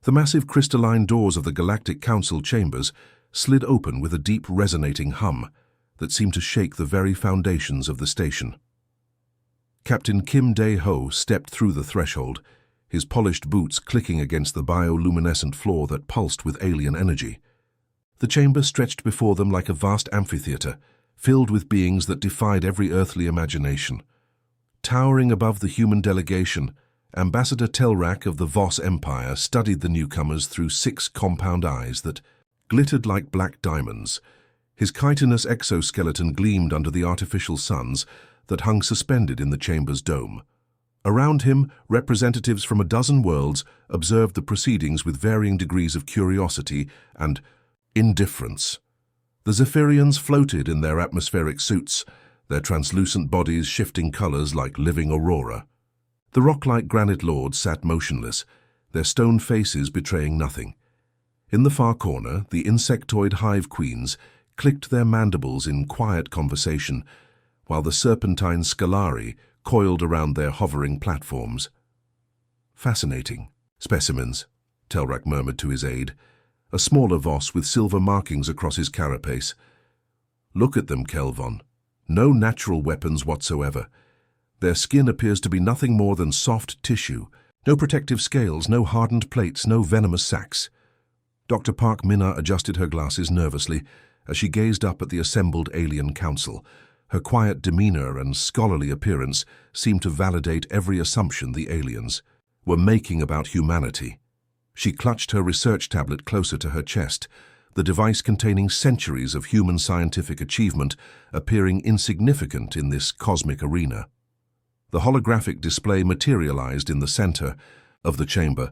The massive crystalline doors of the Galactic Council chambers slid open with a deep resonating hum that seemed to shake the very foundations of the station. Captain Kim Dae-ho stepped through the threshold, his polished boots clicking against the bioluminescent floor that pulsed with alien energy. The chamber stretched before them like a vast amphitheater, filled with beings that defied every earthly imagination. Towering above the human delegation, Ambassador Telrak of the Voss Empire studied the newcomers through 6 compound eyes that glittered like black diamonds. His chitinous exoskeleton gleamed under the artificial suns that hung suspended in the chamber's dome. Around him, representatives from a dozen worlds observed the proceedings with varying degrees of curiosity and indifference. The Zephyrians floated in their atmospheric suits, their translucent bodies shifting colors like living aurora. The rock-like granite lords sat motionless, their stone faces betraying nothing. In the far corner, the insectoid hive queens clicked their mandibles in quiet conversation, while the serpentine scalari coiled around their hovering platforms. "Fascinating specimens," Telrak murmured to his aide, a smaller Voss with silver markings across his carapace. "Look at them, Kelvon. No natural weapons whatsoever. Their skin appears to be nothing more than soft tissue. No protective scales, no hardened plates, no venomous sacs." Dr. Park Minna adjusted her glasses nervously as she gazed up at the assembled alien council. Her quiet demeanor and scholarly appearance seemed to validate every assumption the aliens were making about humanity. She clutched her research tablet closer to her chest, the device containing centuries of human scientific achievement appearing insignificant in this cosmic arena. The holographic display materialized in the center of the chamber,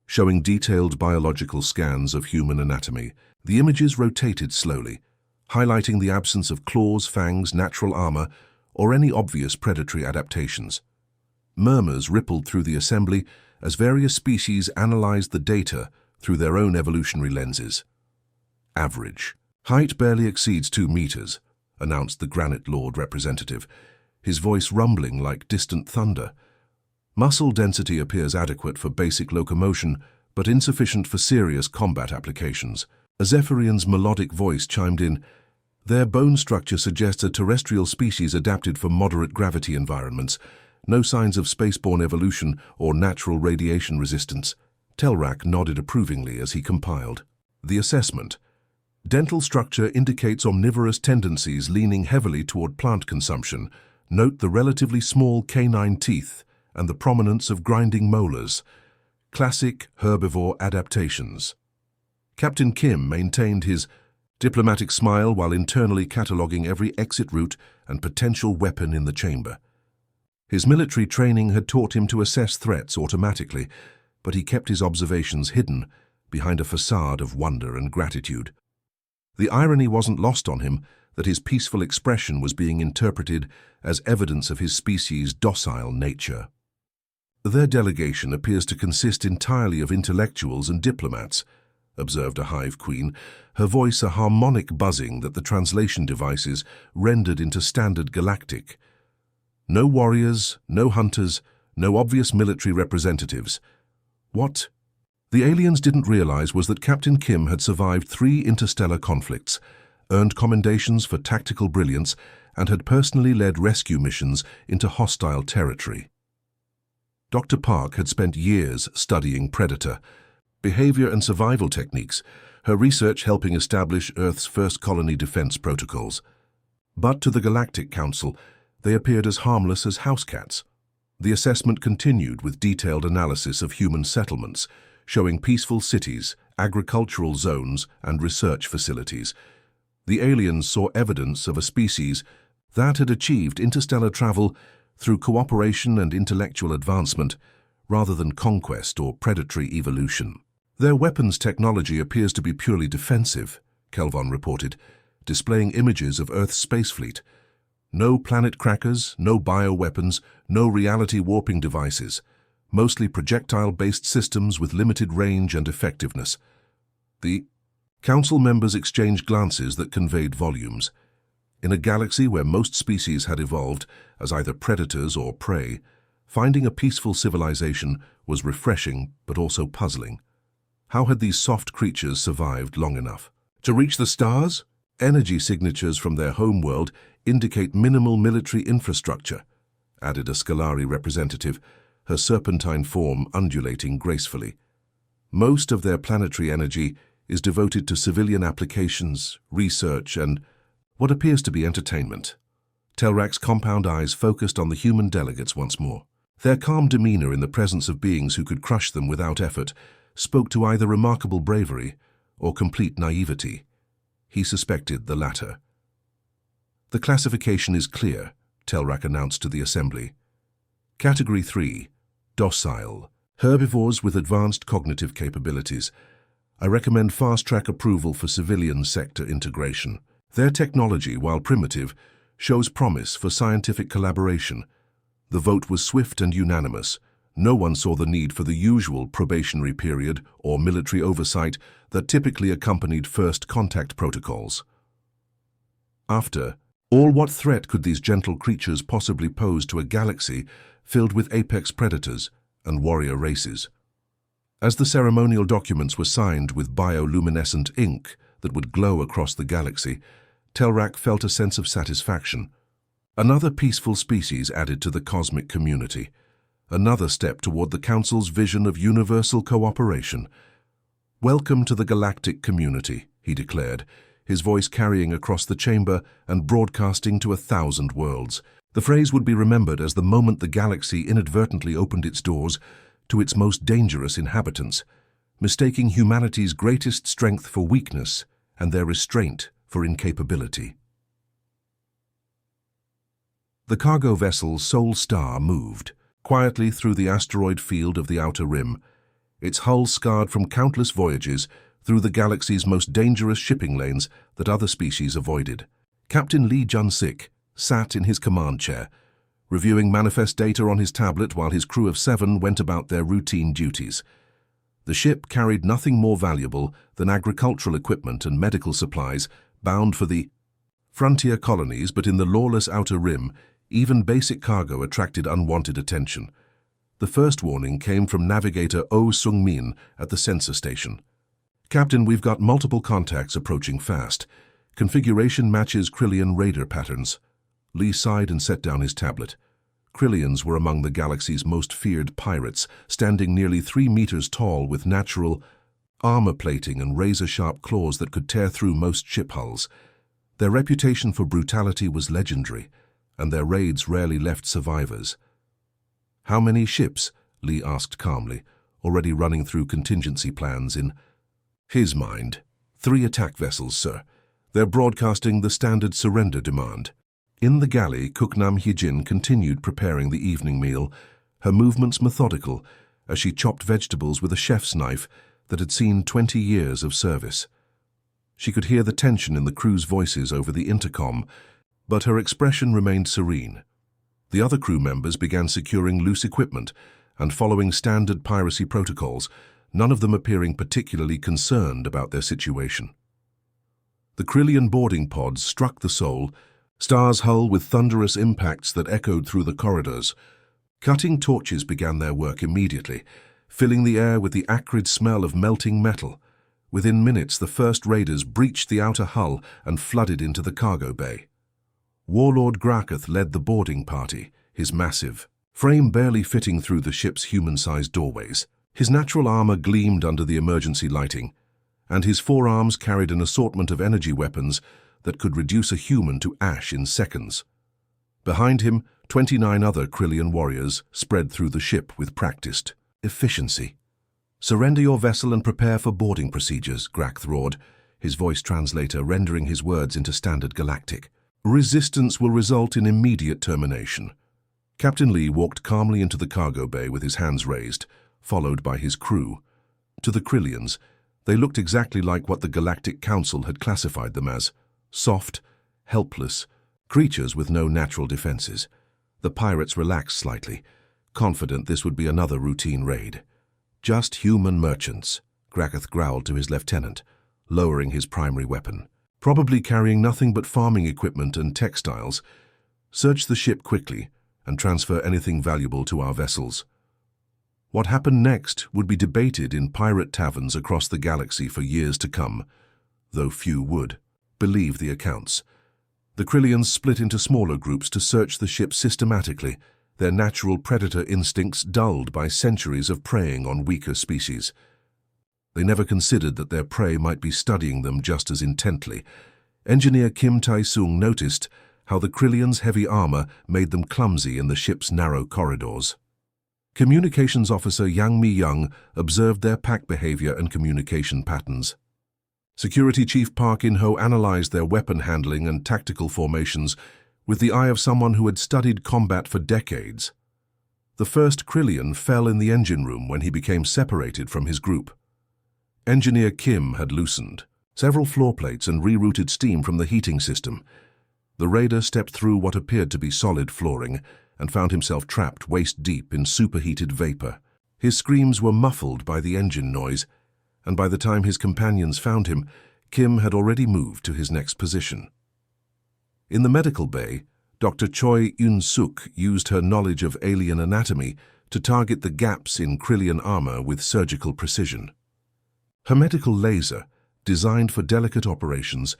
showing detailed biological scans of human anatomy. The images rotated slowly, highlighting the absence of claws, fangs, natural armor, or any obvious predatory adaptations. Murmurs rippled through the assembly as various species analyzed the data through their own evolutionary lenses. "Average. Height barely exceeds 2 meters, announced the Granite Lord representative, his voice rumbling like distant thunder. "Muscle density appears adequate for basic locomotion, but insufficient for serious combat applications." A Zephyrian's melodic voice chimed in. "Their bone structure suggests a terrestrial species adapted for moderate gravity environments. No signs of spaceborne evolution or natural radiation resistance." Telrak nodded approvingly as he compiled the assessment. "Dental structure indicates omnivorous tendencies leaning heavily toward plant consumption. Note the relatively small canine teeth and the prominence of grinding molars. Classic herbivore adaptations." Captain Kim maintained his diplomatic smile while internally cataloging every exit route and potential weapon in the chamber. His military training had taught him to assess threats automatically, but he kept his observations hidden behind a facade of wonder and gratitude. The irony wasn't lost on him that his peaceful expression was being interpreted as evidence of his species' docile nature. "Their delegation appears to consist entirely of intellectuals and diplomats," observed a hive queen, her voice a harmonic buzzing that the translation devices rendered into standard galactic. "No warriors, no hunters, no obvious military representatives." What the aliens didn't realize was that Captain Kim had survived 3 interstellar conflicts, earned commendations for tactical brilliance, and had personally led rescue missions into hostile territory. Dr. Park had spent years studying predator behavior and survival techniques, her research helping establish Earth's first colony defense protocols. But to the Galactic Council, they appeared as harmless as house cats. The assessment continued with detailed analysis of human settlements, showing peaceful cities, agricultural zones, and research facilities. The aliens saw evidence of a species that had achieved interstellar travel through cooperation and intellectual advancement, rather than conquest or predatory evolution. "Their weapons technology appears to be purely defensive," Kelvon reported, displaying images of Earth's space fleet. "No planet crackers, no bioweapons, no reality warping devices, mostly projectile-based systems with limited range and effectiveness." The council members exchanged glances that conveyed volumes. In a galaxy where most species had evolved as either predators or prey, finding a peaceful civilization was refreshing but also puzzling. How had these soft creatures survived long enough? To reach the stars? Energy signatures from their homeworld indicate minimal military infrastructure, added a Scolari representative, her serpentine form undulating gracefully. Most of their planetary energy is devoted to civilian applications, research, and what appears to be entertainment. Telrak's compound eyes focused on the human delegates once more. Their calm demeanor in the presence of beings who could crush them without effort spoke to either remarkable bravery or complete naivety. He suspected the latter. The classification is clear, Telrak announced to the assembly. Category 3, docile, herbivores with advanced cognitive capabilities. I recommend fast-track approval for civilian sector integration. Their technology, while primitive, shows promise for scientific collaboration. The vote was swift and unanimous. No one saw the need for the usual probationary period or military oversight that typically accompanied first contact protocols. After all, what threat could these gentle creatures possibly pose to a galaxy filled with apex predators and warrior races? As the ceremonial documents were signed with bioluminescent ink that would glow across the galaxy, Telrak felt a sense of satisfaction. Another peaceful species added to the cosmic community. Another step toward the Council's vision of universal cooperation. "Welcome to the galactic community," he declared, his voice carrying across the chamber and broadcasting to 1,000 worlds. The phrase would be remembered as the moment the galaxy inadvertently opened its doors to its most dangerous inhabitants, mistaking humanity's greatest strength for weakness and their restraint for incapability. The cargo vessel Sol Star moved quietly through the asteroid field of the Outer Rim, its hull scarred from countless voyages through the galaxy's most dangerous shipping lanes that other species avoided. Captain Lee Jun-sik sat in his command chair, reviewing manifest data on his tablet while his crew of 7 went about their routine duties. The ship carried nothing more valuable than agricultural equipment and medical supplies bound for the frontier colonies, but in the lawless Outer Rim, even basic cargo attracted unwanted attention. The first warning came from navigator Oh Sung-min at the sensor station. "Captain, we've got multiple contacts approaching fast. Configuration matches Krillian raider patterns." Lee sighed and set down his tablet. Krillians were among the galaxy's most feared pirates, standing nearly 3 meters tall with natural armor plating and razor-sharp claws that could tear through most ship hulls. Their reputation for brutality was legendary, and their raids rarely left survivors. "How many ships?" Lee asked calmly, already running through contingency plans in his mind. 3 attack vessels, sir. They're broadcasting the standard surrender demand." In the galley, Kuknam Hyejin continued preparing the evening meal, her movements methodical as she chopped vegetables with a chef's knife that had seen 20 years of service. She could hear the tension in the crew's voices over the intercom, but her expression remained serene. The other crew members began securing loose equipment and following standard piracy protocols, none of them appearing particularly concerned about their situation. The Krillian boarding pods struck the Sol Star's hull with thunderous impacts that echoed through the corridors. Cutting torches began their work immediately, filling the air with the acrid smell of melting metal. Within minutes, the first raiders breached the outer hull and flooded into the cargo bay. Warlord Grakoth led the boarding party, his massive frame barely fitting through the ship's human-sized doorways. His natural armor gleamed under the emergency lighting, and his forearms carried an assortment of energy weapons that could reduce a human to ash in seconds. Behind him, 29 other Krillian warriors spread through the ship with practiced efficiency. "Surrender your vessel and prepare for boarding procedures," Grakoth roared, his voice translator rendering his words into standard galactic. "Resistance will result in immediate termination." Captain Lee walked calmly into the cargo bay with his hands raised, followed by his crew. To the Krillians, they looked exactly like what the Galactic Council had classified them as: soft, helpless, creatures with no natural defenses. The pirates relaxed slightly, confident this would be another routine raid. "Just human merchants," Grakoth growled to his lieutenant, lowering his primary weapon. "Probably carrying nothing but farming equipment and textiles. Search the ship quickly and transfer anything valuable to our vessels." What happened next would be debated in pirate taverns across the galaxy for years to come, though few would believe the accounts. The Krillians split into smaller groups to search the ship systematically, their natural predator instincts dulled by centuries of preying on weaker species. They never considered that their prey might be studying them just as intently. Engineer Kim Tai-sung noticed how the Krillians' heavy armor made them clumsy in the ship's narrow corridors. Communications Officer Yang Mi-young observed their pack behavior and communication patterns. Security Chief Park In-ho analyzed their weapon handling and tactical formations with the eye of someone who had studied combat for decades. The first Krillian fell in the engine room when he became separated from his group. Engineer Kim had loosened several floor plates and rerouted steam from the heating system. The raider stepped through what appeared to be solid flooring and found himself trapped waist-deep in superheated vapor. His screams were muffled by the engine noise, and by the time his companions found him, Kim had already moved to his next position. In the medical bay, Dr. Choi Eun-suk used her knowledge of alien anatomy to target the gaps in Krillian armor with surgical precision. Her medical laser, designed for delicate operations,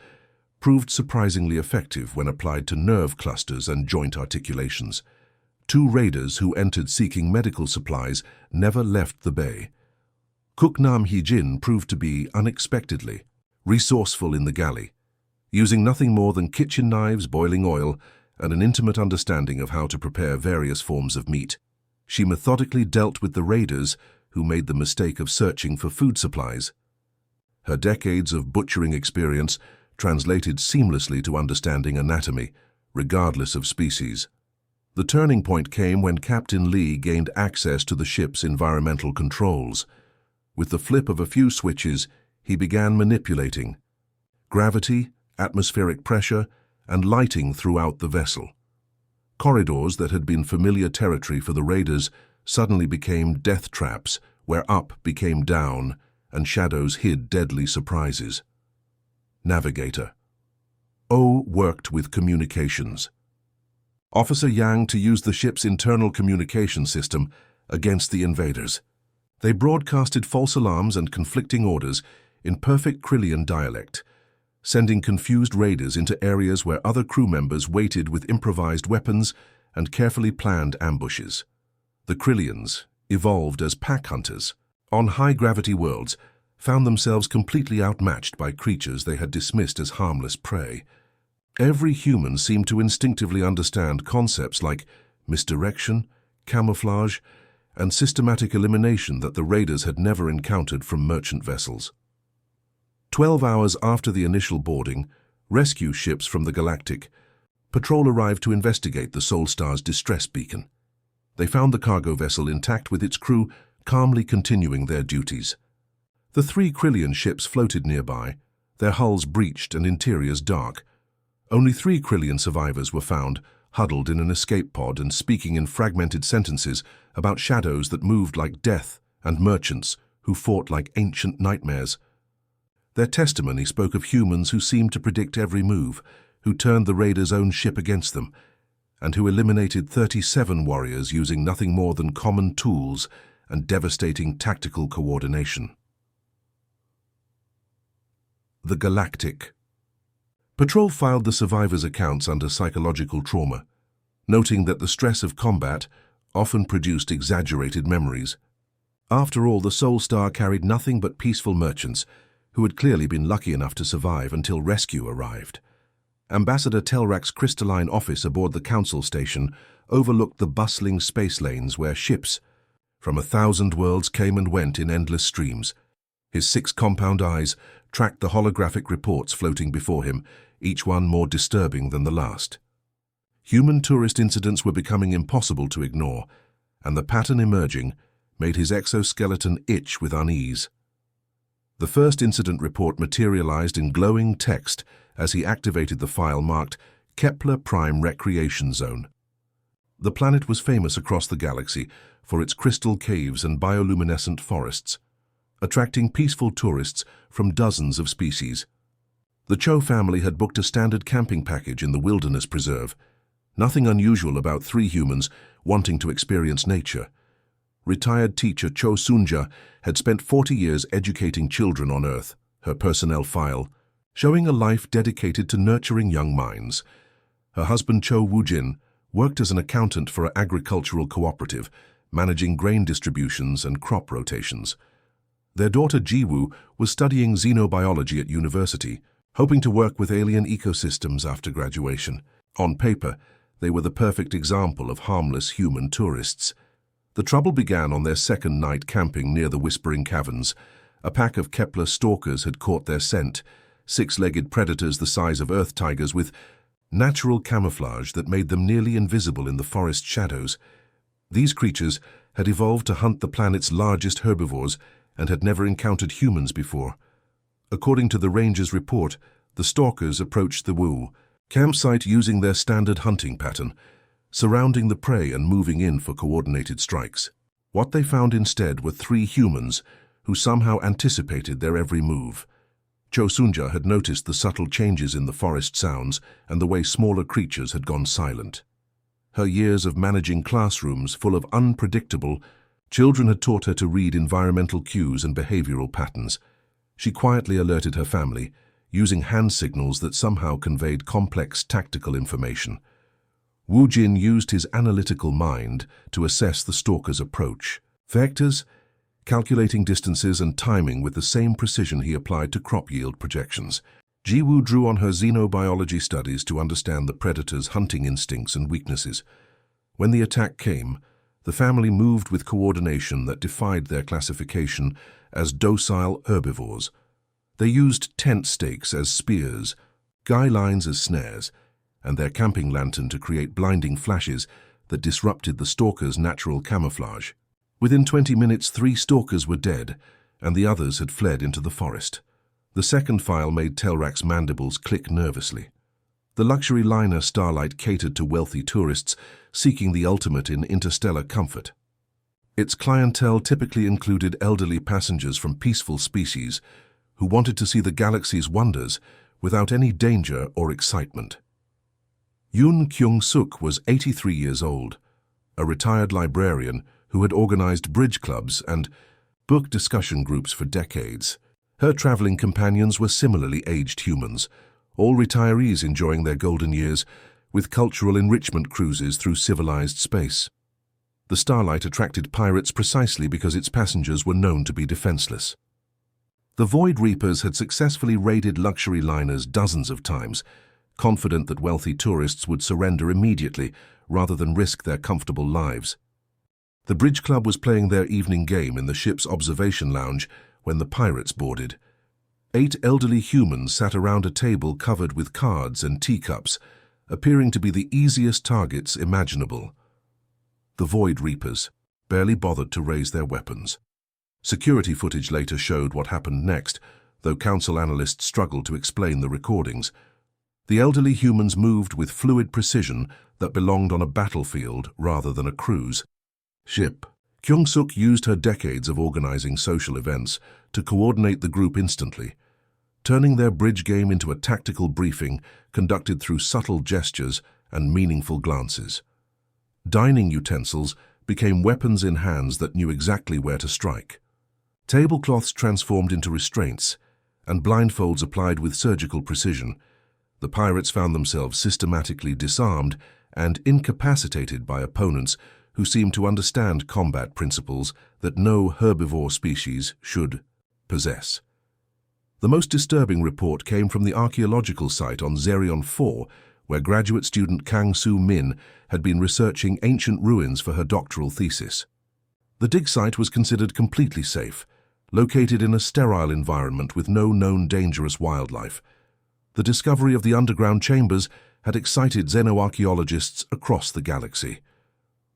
proved surprisingly effective when applied to nerve clusters and joint articulations. Two raiders who entered seeking medical supplies never left the bay. Cook Nam Hee-jin proved to be unexpectedly resourceful in the galley, using nothing more than kitchen knives, boiling oil, and an intimate understanding of how to prepare various forms of meat. She methodically dealt with the raiders who made the mistake of searching for food supplies. Her decades of butchering experience translated seamlessly to understanding anatomy, regardless of species. The turning point came when Captain Lee gained access to the ship's environmental controls. With the flip of a few switches, he began manipulating gravity, atmospheric pressure, and lighting throughout the vessel. Corridors that had been familiar territory for the raiders suddenly became death traps, where up became down, and shadows hid deadly surprises. Navigator. O worked with communications. Officer Yang to use the ship's internal communication system against the invaders. They broadcasted false alarms and conflicting orders in perfect Krillian dialect, sending confused raiders into areas where other crew members waited with improvised weapons and carefully planned ambushes. The Krillians, evolved as pack hunters, on high-gravity worlds, found themselves completely outmatched by creatures they had dismissed as harmless prey. Every human seemed to instinctively understand concepts like misdirection, camouflage, and systematic elimination that the raiders had never encountered from merchant vessels. 12 hours after the initial boarding, rescue ships from the Galactic Patrol arrived to investigate the Solstar's distress beacon. They found the cargo vessel intact with its crew calmly continuing their duties. The 3 Krillian ships floated nearby, their hulls breached and interiors dark. Only 3 Krillian survivors were found, huddled in an escape pod and speaking in fragmented sentences about shadows that moved like death and merchants who fought like ancient nightmares. Their testimony spoke of humans who seemed to predict every move, who turned the raiders' own ship against them, and who eliminated 37 warriors using nothing more than common tools and devastating tactical coordination. The Galactic. Patrol filed the survivors' accounts under psychological trauma, noting that the stress of combat often produced exaggerated memories. After all, the Solstar carried nothing but peaceful merchants who had clearly been lucky enough to survive until rescue arrived. Ambassador Telrak's crystalline office aboard the Council Station overlooked the bustling space lanes where ships from 1,000 worlds came and went in endless streams. His 6 compound eyes tracked the holographic reports floating before him, each one more disturbing than the last. Human tourist incidents were becoming impossible to ignore, and the pattern emerging made his exoskeleton itch with unease. The first incident report materialized in glowing text as he activated the file marked Kepler Prime Recreation Zone. The planet was famous across the galaxy for its crystal caves and bioluminescent forests, attracting peaceful tourists from dozens of species. The Cho family had booked a standard camping package in the wilderness preserve, nothing unusual about 3 humans wanting to experience nature. Retired teacher Cho Sunja had spent 40 years educating children on Earth, her personnel file, showing a life dedicated to nurturing young minds. Her husband Cho Woojin worked as an accountant for an agricultural cooperative, managing grain distributions and crop rotations. Their daughter Jiwoo was studying xenobiology at university, hoping to work with alien ecosystems after graduation. On paper, they were the perfect example of harmless human tourists. The trouble began on their second night camping near the Whispering Caverns. A pack of Kepler stalkers had caught their scent, six-legged predators the size of earth tigers with natural camouflage that made them nearly invisible in the forest shadows. These creatures had evolved to hunt the planet's largest herbivores and had never encountered humans before. According to the ranger's report, the stalkers approached the Wu campsite using their standard hunting pattern, surrounding the prey and moving in for coordinated strikes. What they found instead were three humans who somehow anticipated their every move. Cho Sunja had noticed the subtle changes in the forest sounds and the way smaller creatures had gone silent. Her years of managing classrooms full of unpredictable children had taught her to read environmental cues and behavioral patterns. She quietly alerted her family, using hand signals that somehow conveyed complex tactical information. Wu Jin used his analytical mind to assess the stalker's approach. Vectors, calculating distances and timing with the same precision he applied to crop yield projections. Jiwoo drew on her xenobiology studies to understand the predator's hunting instincts and weaknesses. When the attack came, the family moved with coordination that defied their classification as docile herbivores. They used tent stakes as spears, guy lines as snares, and their camping lantern to create blinding flashes that disrupted the stalkers' natural camouflage. Within 20 minutes, 3 stalkers were dead, and the others had fled into the forest. The second file made Telrak's mandibles click nervously. The luxury liner Starlight catered to wealthy tourists seeking the ultimate in interstellar comfort. Its clientele typically included elderly passengers from peaceful species who wanted to see the galaxy's wonders without any danger or excitement. Yoon Kyung-suk was 83 years old, a retired librarian who had organized bridge clubs and book discussion groups for decades. Her traveling companions were similarly aged humans, all retirees enjoying their golden years with cultural enrichment cruises through civilized space. The Starlight attracted pirates precisely because its passengers were known to be defenseless. The Void Reapers had successfully raided luxury liners dozens of times, confident that wealthy tourists would surrender immediately rather than risk their comfortable lives. The bridge club was playing their evening game in the ship's observation lounge when the pirates boarded. 8 elderly humans sat around a table covered with cards and teacups, appearing to be the easiest targets imaginable. The Void Reapers barely bothered to raise their weapons. Security footage later showed what happened next, though council analysts struggled to explain the recordings. The elderly humans moved with fluid precision that belonged on a battlefield rather than a cruise ship. Kyung-suk used her decades of organizing social events to coordinate the group instantly, turning their bridge game into a tactical briefing conducted through subtle gestures and meaningful glances. Dining utensils became weapons in hands that knew exactly where to strike. Tablecloths transformed into restraints, and blindfolds applied with surgical precision. The pirates found themselves systematically disarmed and incapacitated by opponents who seemed to understand combat principles that no herbivore species should possess. The most disturbing report came from the archaeological site on Zerion 4, where graduate student Kang Soo-min had been researching ancient ruins for her doctoral thesis. The dig site was considered completely safe, located in a sterile environment with no known dangerous wildlife. The discovery of the underground chambers had excited xenoarchaeologists across the galaxy.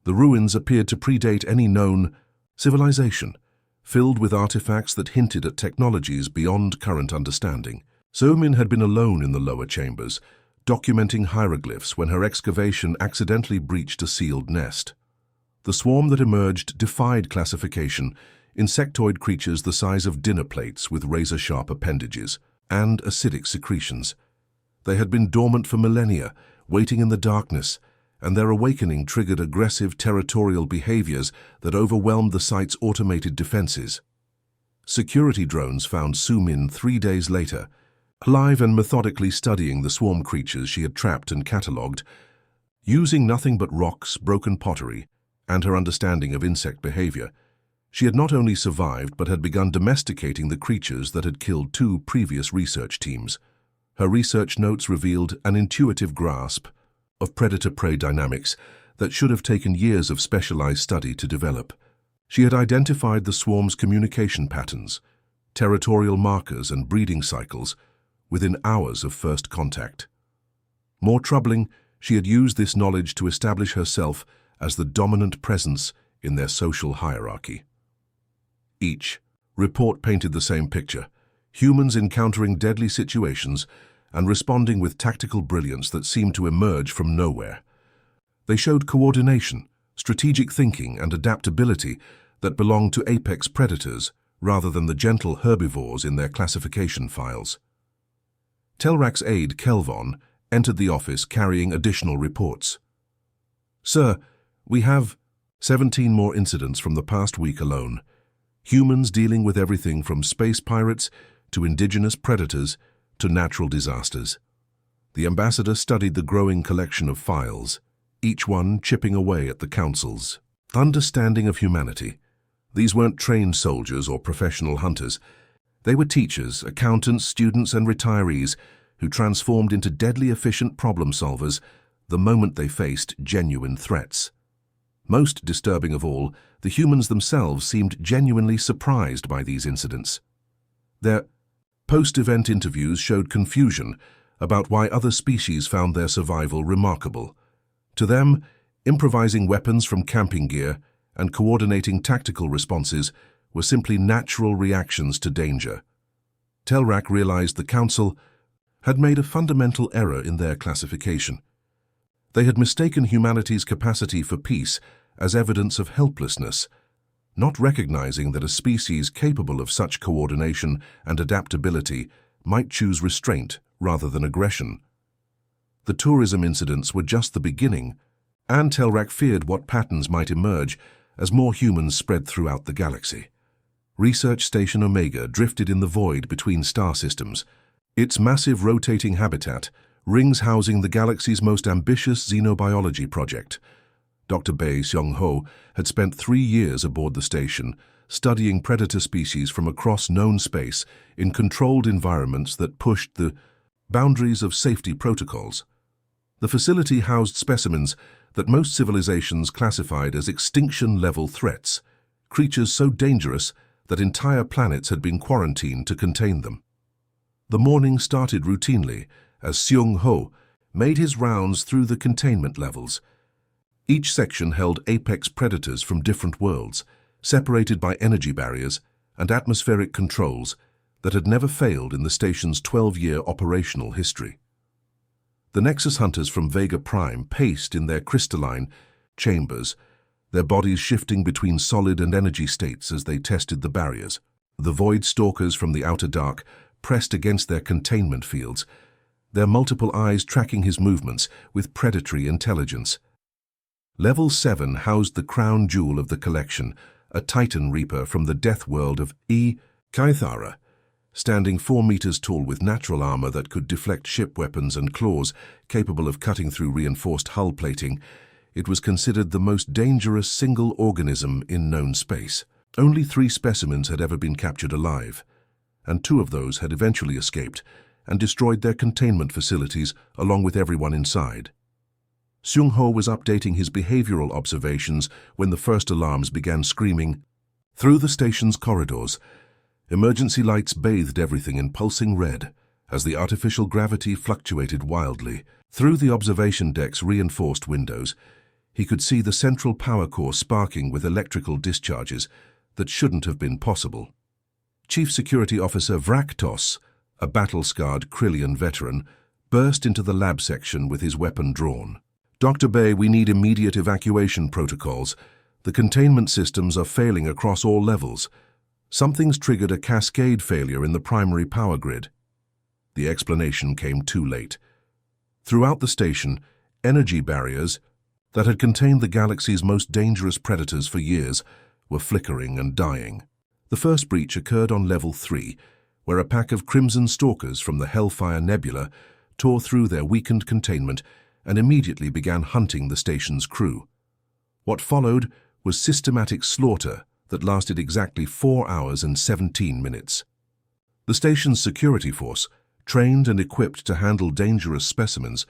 The ruins appeared to predate any known civilization, filled with artifacts that hinted at technologies beyond current understanding. So-min had been alone in the lower chambers, documenting hieroglyphs when her excavation accidentally breached a sealed nest. The swarm that emerged defied classification, insectoid creatures the size of dinner plates with razor-sharp appendages and acidic secretions. They had been dormant for millennia, waiting in the darkness, and their awakening triggered aggressive territorial behaviors that overwhelmed the site's automated defenses. Security drones found Su-min 3 days later, alive and methodically studying the swarm creatures she had trapped and catalogued. Using nothing but rocks, broken pottery, and her understanding of insect behavior, she had not only survived but had begun domesticating the creatures that had killed 2 previous research teams. Her research notes revealed an intuitive grasp of predator-prey dynamics that should have taken years of specialized study to develop. She had identified the swarm's communication patterns, territorial markers, and breeding cycles within hours of first contact. More troubling, she had used this knowledge to establish herself as the dominant presence in their social hierarchy. Each report painted the same picture: humans encountering deadly situations and responding with tactical brilliance that seemed to emerge from nowhere. They showed coordination, strategic thinking, and adaptability that belonged to apex predators rather than the gentle herbivores in their classification files. Telrak's aide, Kelvon, entered the office carrying additional reports. "Sir, we have 17 more incidents from the past week alone. Humans dealing with everything from space pirates to indigenous predators to natural disasters." The ambassador studied the growing collection of files, each one chipping away at the Council's understanding of humanity. These weren't trained soldiers or professional hunters. They were teachers, accountants, students, and retirees who transformed into deadly efficient problem solvers the moment they faced genuine threats. Most disturbing of all, the humans themselves seemed genuinely surprised by these incidents. Their post-event interviews showed confusion about why other species found their survival remarkable. To them, improvising weapons from camping gear and coordinating tactical responses were simply natural reactions to danger. Telrak realized the Council had made a fundamental error in their classification. They had mistaken humanity's capacity for peace as evidence of helplessness, not recognizing that a species capable of such coordination and adaptability might choose restraint rather than aggression. The tourism incidents were just the beginning, and Telrak feared what patterns might emerge as more humans spread throughout the galaxy. Research Station Omega drifted in the void between star systems, its massive rotating habitat, rings housing the galaxy's most ambitious xenobiology project. Dr. Bae Seong-ho had spent 3 years aboard the station, studying predator species from across known space in controlled environments that pushed the boundaries of safety protocols. The facility housed specimens that most civilizations classified as extinction-level threats, creatures so dangerous that entire planets had been quarantined to contain them. The morning started routinely as Seong-ho made his rounds through the containment levels. Each section held apex predators from different worlds, separated by energy barriers and atmospheric controls that had never failed in the station's 12-year operational history. The Nexus hunters from Vega Prime paced in their crystalline chambers, their bodies shifting between solid and energy states as they tested the barriers. The Void Stalkers from the Outer Dark pressed against their containment fields, their multiple eyes tracking his movements with predatory intelligence. Level 7 housed the crown jewel of the collection, a Titan Reaper from the death world of Kaithara, standing 4 meters tall with natural armor that could deflect ship weapons and claws capable of cutting through reinforced hull plating. It was considered the most dangerous single organism in known space. Only 3 specimens had ever been captured alive, and 2 of those had eventually escaped and destroyed their containment facilities along with everyone inside. Seong-ho was updating his behavioral observations when the first alarms began screaming. Through the station's corridors, emergency lights bathed everything in pulsing red as the artificial gravity fluctuated wildly. Through the observation deck's reinforced windows, he could see the central power core sparking with electrical discharges that shouldn't have been possible. Chief Security Officer Vraktos, a battle-scarred Krillian veteran, burst into the lab section with his weapon drawn. "Dr. Bae, we need immediate evacuation protocols. The containment systems are failing across all levels. Something's triggered a cascade failure in the primary power grid." The explanation came too late. Throughout the station, energy barriers, that had contained the galaxy's most dangerous predators for years were flickering and dying. The first breach occurred on Level 3, where a pack of Crimson Stalkers from the Hellfire Nebula tore through their weakened containment and immediately began hunting the station's crew. What followed was systematic slaughter that lasted exactly 4 hours and 17 minutes. The station's security force, trained and equipped to handle dangerous specimens,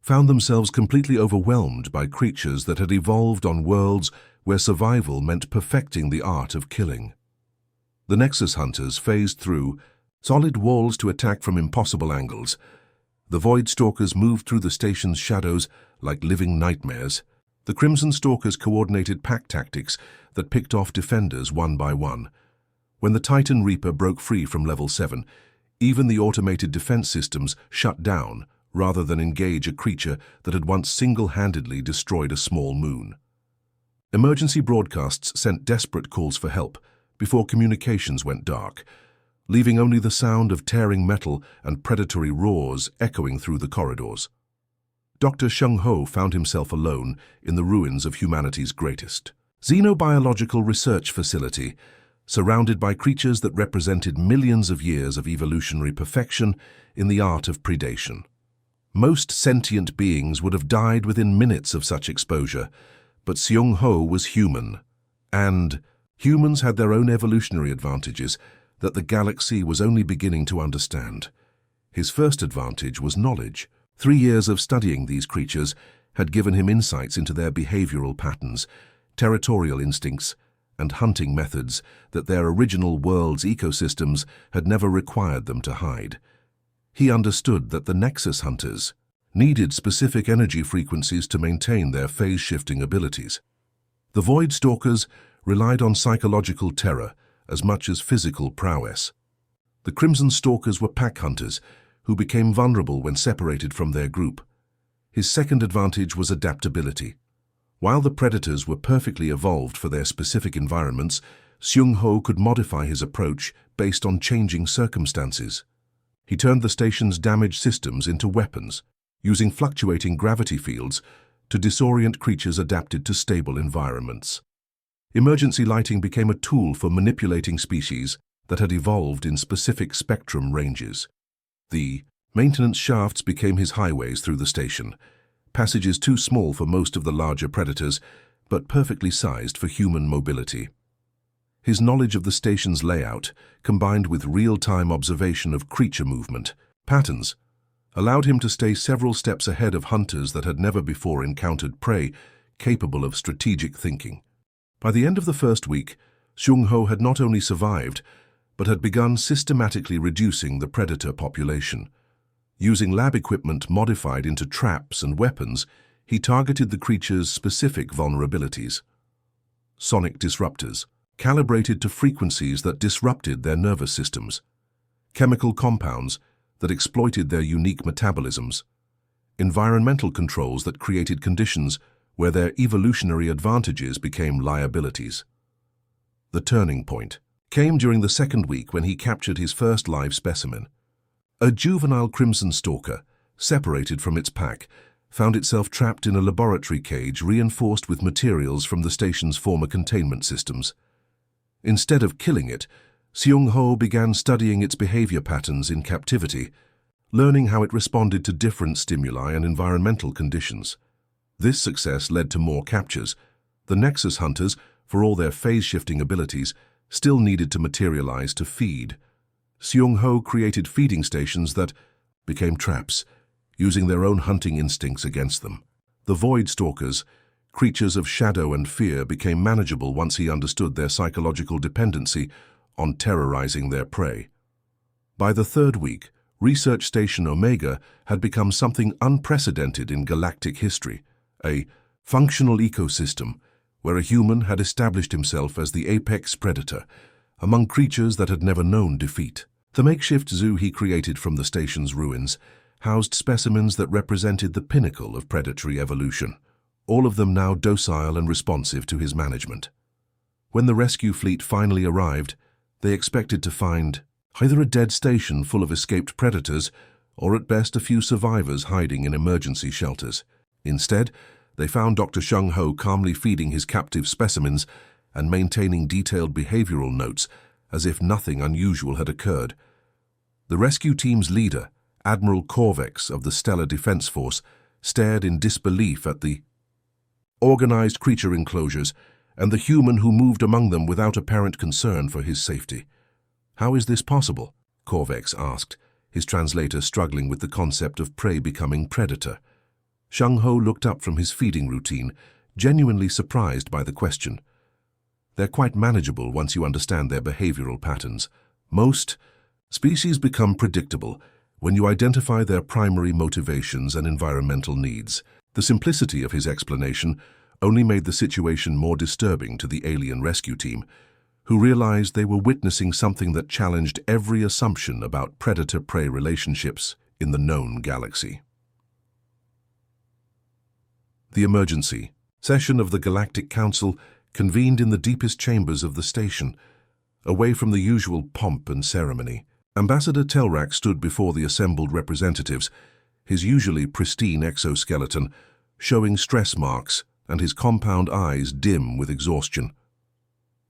found themselves completely overwhelmed by creatures that had evolved on worlds where survival meant perfecting the art of killing. The Nexus Hunters phased through solid walls to attack from impossible angles. The Void Stalkers moved through the station's shadows like living nightmares. The Crimson Stalkers coordinated pack tactics that picked off defenders one by one. When the Titan Reaper broke free from Level 7, even the automated defense systems shut down rather than engage a creature that had once single-handedly destroyed a small moon. Emergency broadcasts sent desperate calls for help before communications went dark, leaving only the sound of tearing metal and predatory roars echoing through the corridors. Dr. Shung Ho found himself alone in the ruins of humanity's greatest xenobiological research facility, surrounded by creatures that represented millions of years of evolutionary perfection in the art of predation. Most sentient beings would have died within minutes of such exposure, but Seung Ho was human, and humans had their own evolutionary advantages that the galaxy was only beginning to understand. His first advantage was knowledge. 3 years of studying these creatures had given him insights into their behavioral patterns, territorial instincts, and hunting methods that their original world's ecosystems had never required them to hide. He understood that the Nexus Hunters needed specific energy frequencies to maintain their phase-shifting abilities. The Void Stalkers relied on psychological terror as much as physical prowess. The Crimson Stalkers were pack hunters who became vulnerable when separated from their group. His second advantage was adaptability. While the predators were perfectly evolved for their specific environments, Seung Ho could modify his approach based on changing circumstances. He turned the station's damaged systems into weapons, using fluctuating gravity fields to disorient creatures adapted to stable environments. Emergency lighting became a tool for manipulating species that had evolved in specific spectrum ranges. The maintenance shafts became his highways through the station, passages too small for most of the larger predators, but perfectly sized for human mobility. His knowledge of the station's layout, combined with real-time observation of creature movement patterns, allowed him to stay several steps ahead of hunters that had never before encountered prey capable of strategic thinking. By the end of the first week, Seung Ho had not only survived, but had begun systematically reducing the predator population. Using lab equipment modified into traps and weapons, he targeted the creature's specific vulnerabilities. Sonic disruptors, calibrated to frequencies that disrupted their nervous systems. Chemical compounds that exploited their unique metabolisms. Environmental controls that created conditions where their evolutionary advantages became liabilities. The turning point came during the second week when he captured his first live specimen. A juvenile Crimson Stalker, separated from its pack, found itself trapped in a laboratory cage reinforced with materials from the station's former containment systems. Instead of killing it, Seung Ho began studying its behavior patterns in captivity, learning how it responded to different stimuli and environmental conditions. This success led to more captures. The Nexus Hunters, for all their phase-shifting abilities, still needed to materialize to feed. Seung Ho created feeding stations that became traps, using their own hunting instincts against them. The Void Stalkers, creatures of shadow and fear, became manageable once he understood their psychological dependency on terrorizing their prey. By the third week, Research Station Omega had become something unprecedented in galactic history, a functional ecosystem where a human had established himself as the apex predator among creatures that had never known defeat. The makeshift zoo he created from the station's ruins housed specimens that represented the pinnacle of predatory evolution, all of them now docile and responsive to his management. When the rescue fleet finally arrived, they expected to find either a dead station full of escaped predators or at best a few survivors hiding in emergency shelters. Instead, They found Dr. Shung Ho calmly feeding his captive specimens and maintaining detailed behavioral notes as if nothing unusual had occurred. The rescue team's leader, Admiral Corvex of the Stellar Defense Force, stared in disbelief at the organized creature enclosures and the human who moved among them without apparent concern for his safety. "How is this possible?" Corvex asked, his translator struggling with the concept of prey becoming predator. Shung Ho looked up from his feeding routine, genuinely surprised by the question. "They're quite manageable once you understand their behavioral patterns. Most species become predictable when you identify their primary motivations and environmental needs." The simplicity of his explanation only made the situation more disturbing to the alien rescue team, who realized they were witnessing something that challenged every assumption about predator-prey relationships in the known galaxy. The emergency session of the Galactic Council convened in the deepest chambers of the station, away from the usual pomp and ceremony. Ambassador Telrak stood before the assembled representatives, his usually pristine exoskeleton showing stress marks and his compound eyes dim with exhaustion.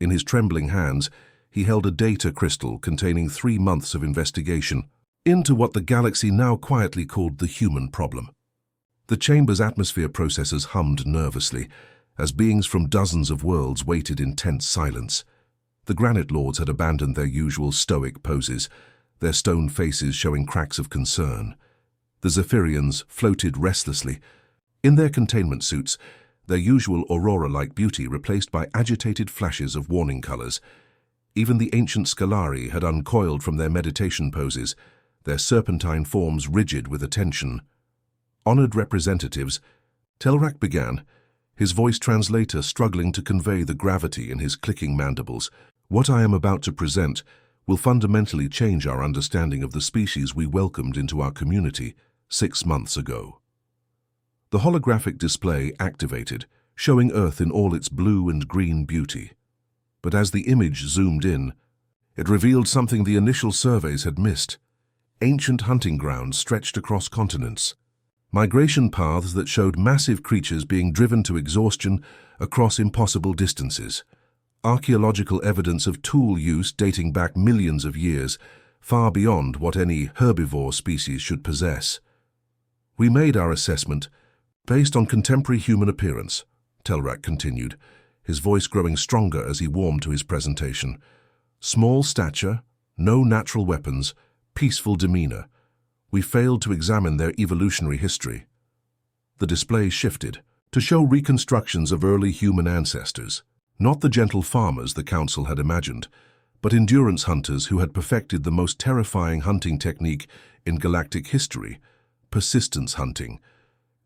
In his trembling hands, he held a data crystal containing 3 months of investigation into what the galaxy now quietly called the human problem. The chamber's atmosphere processors hummed nervously as beings from dozens of worlds waited in tense silence. The Granite Lords had abandoned their usual stoic poses, their stone faces showing cracks of concern. The Zephyrians floated restlessly, in their containment suits, their usual aurora-like beauty replaced by agitated flashes of warning colors. Even the ancient Scalari had uncoiled from their meditation poses, their serpentine forms rigid with attention. "Honored representatives," Telrak began, his voice translator struggling to convey the gravity in his clicking mandibles. "What I am about to present will fundamentally change our understanding of the species we welcomed into our community 6 months ago." The holographic display activated, showing Earth in all its blue and green beauty. But as the image zoomed in, it revealed something the initial surveys had missed. Ancient hunting grounds stretched across continents. Migration paths that showed massive creatures being driven to exhaustion across impossible distances. Archaeological evidence of tool use dating back millions of years, far beyond what any herbivore species should possess. "We made our assessment based on contemporary human appearance," Telrak continued, his voice growing stronger as he warmed to his presentation. "Small stature, no natural weapons, peaceful demeanor. We failed to examine their evolutionary history." The display shifted to show reconstructions of early human ancestors, not the gentle farmers the Council had imagined, but endurance hunters who had perfected the most terrifying hunting technique in galactic history, persistence hunting.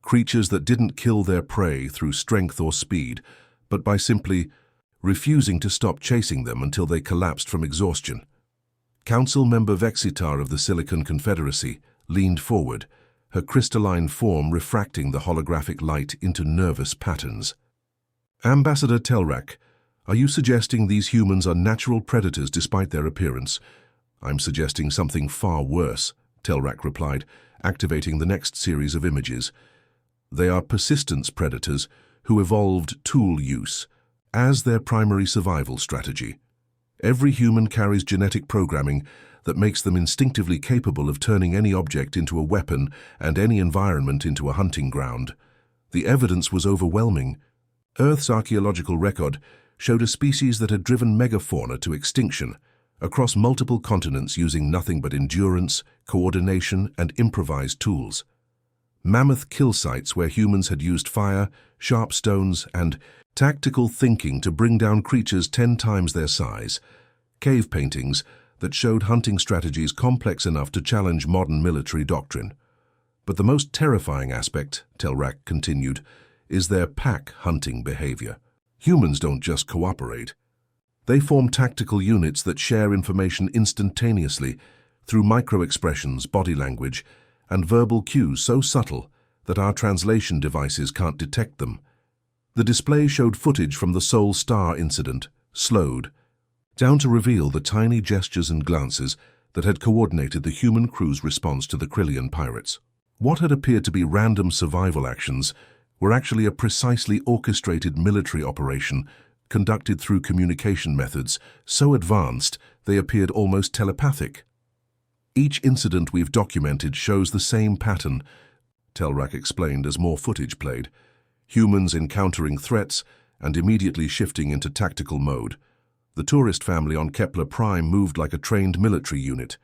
Creatures that didn't kill their prey through strength or speed, but by simply refusing to stop chasing them until they collapsed from exhaustion. Council member Vexitar of the Silicon Confederacy leaned forward, her crystalline form refracting the holographic light into nervous patterns. "Ambassador Telrak, are you suggesting these humans are natural predators despite their appearance?" "I'm suggesting something far worse," Telrak replied, activating the next series of images. "They are persistence predators who evolved tool use as their primary survival strategy. Every human carries genetic programming that makes them instinctively capable of turning any object into a weapon and any environment into a hunting ground. The evidence was overwhelming. Earth's archaeological record showed a species that had driven megafauna to extinction across multiple continents using nothing but endurance, coordination, and improvised tools. Mammoth kill sites where humans had used fire, sharp stones, and tactical thinking to bring down creatures 10 times their size. Cave paintings that showed hunting strategies complex enough to challenge modern military doctrine. But the most terrifying aspect, Telrak continued, is their pack hunting behavior. Humans don't just cooperate. They form tactical units that share information instantaneously through micro-expressions, body language, and verbal cues so subtle that our translation devices can't detect them. The display showed footage from the Sol Star incident, slowed, down to reveal the tiny gestures and glances that had coordinated the human crew's response to the Krillian pirates. What had appeared to be random survival actions were actually a precisely orchestrated military operation conducted through communication methods so advanced they appeared almost telepathic. Each incident we've documented shows the same pattern, Telrak explained as more footage played. Humans encountering threats and immediately shifting into tactical mode. The tourist family on Kepler Prime moved like a trained military unit.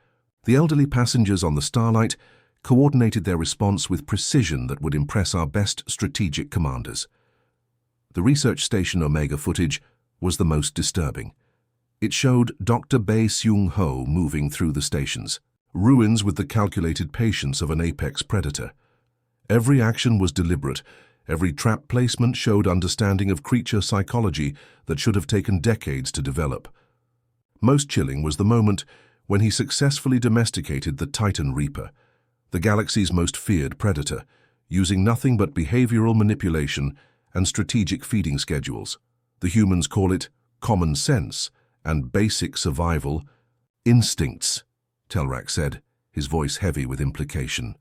The elderly passengers on the Starlight coordinated their response with precision that would impress our best strategic commanders. The research station Omega footage was the most disturbing. It showed Dr. Bei Seung-ho moving through the stations, ruins with the calculated patience of an apex predator. Every action was deliberate. Every trap placement showed understanding of creature psychology that should have taken decades to develop. Most chilling was the moment when he successfully domesticated the Titan Reaper, the galaxy's most feared predator, using nothing but behavioral manipulation and strategic feeding schedules. The humans call it common sense and basic survival instincts, Telrak said, his voice heavy with implication.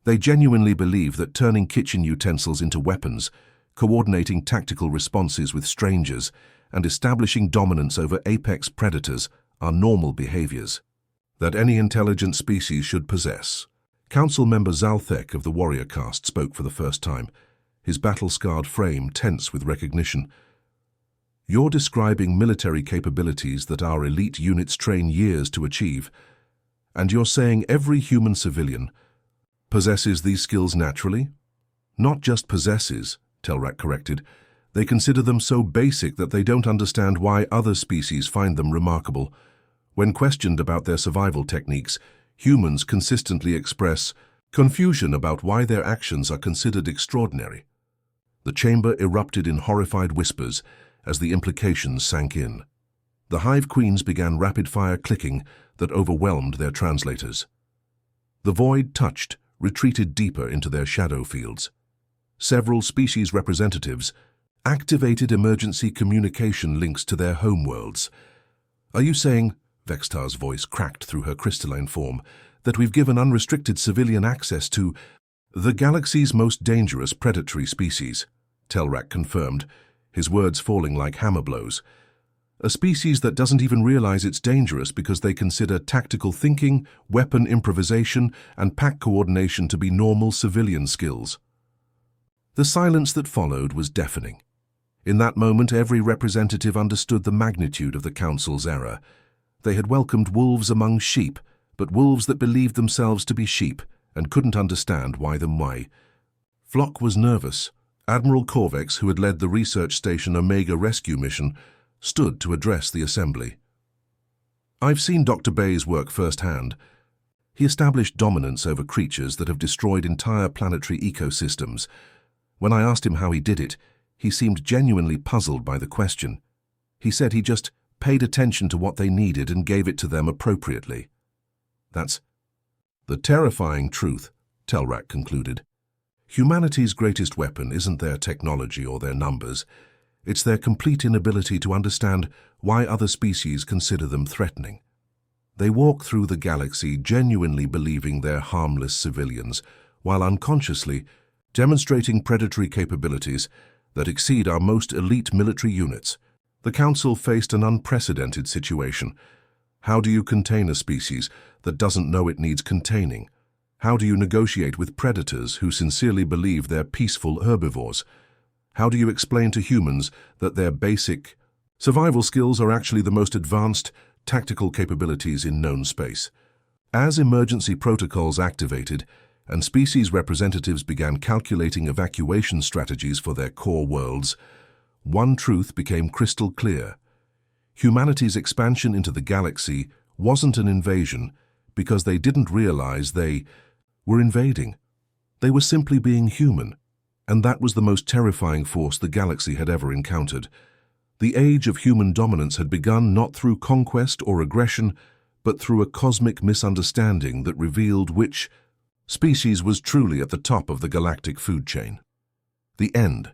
They genuinely believe that turning kitchen utensils into weapons, coordinating tactical responses with strangers, and establishing dominance over apex predators are normal behaviors that any intelligent species should possess. Council member Zalthek of the warrior caste spoke for the first time, his battle-scarred frame tense with recognition. You're describing military capabilities that our elite units train years to achieve, and you're saying every human civilian possesses these skills naturally? Not just possesses, Telrak corrected. They consider them so basic that they don't understand why other species find them remarkable. When questioned about their survival techniques, humans consistently express confusion about why their actions are considered extraordinary. The chamber erupted in horrified whispers as the implications sank in. The Hive Queens began rapid-fire clicking that overwhelmed their translators. The void touched, retreated deeper into their shadow fields. Several species representatives activated emergency communication links to their homeworlds. Are you saying, Vextar's voice cracked through her crystalline form, that we've given unrestricted civilian access to the galaxy's most dangerous predatory species? Telrak confirmed, his words falling like hammer blows. A species that doesn't even realize it's dangerous because they consider tactical thinking, weapon improvisation, and pack coordination to be normal civilian skills. The silence that followed was deafening. In that moment, every representative understood the magnitude of the Council's error. They had welcomed wolves among sheep, but wolves that believed themselves to be sheep and couldn't understand why. Flock was nervous. Admiral Corvex, who had led the research station Omega rescue mission, stood to address the assembly. I've seen Dr. Bay's work firsthand. He established dominance over creatures that have destroyed entire planetary ecosystems. When I asked him how he did it, he seemed genuinely puzzled by the question. He said he just paid attention to what they needed and gave it to them appropriately. That's the terrifying truth, Telrak concluded. Humanity's greatest weapon isn't their technology or their numbers. It's their complete inability to understand why other species consider them threatening. They walk through the galaxy genuinely believing they're harmless civilians, while unconsciously demonstrating predatory capabilities that exceed our most elite military units. The Council faced an unprecedented situation. How do you contain a species that doesn't know it needs containing? How do you negotiate with predators who sincerely believe they're peaceful herbivores? How do you explain to humans that their basic survival skills are actually the most advanced tactical capabilities in known space? As emergency protocols activated and species representatives began calculating evacuation strategies for their core worlds, one truth became crystal clear. Humanity's expansion into the galaxy wasn't an invasion because they didn't realize they were invading. They were simply being human. And that was the most terrifying force the galaxy had ever encountered. The age of human dominance had begun not through conquest or aggression, but through a cosmic misunderstanding that revealed which species was truly at the top of the galactic food chain. The end.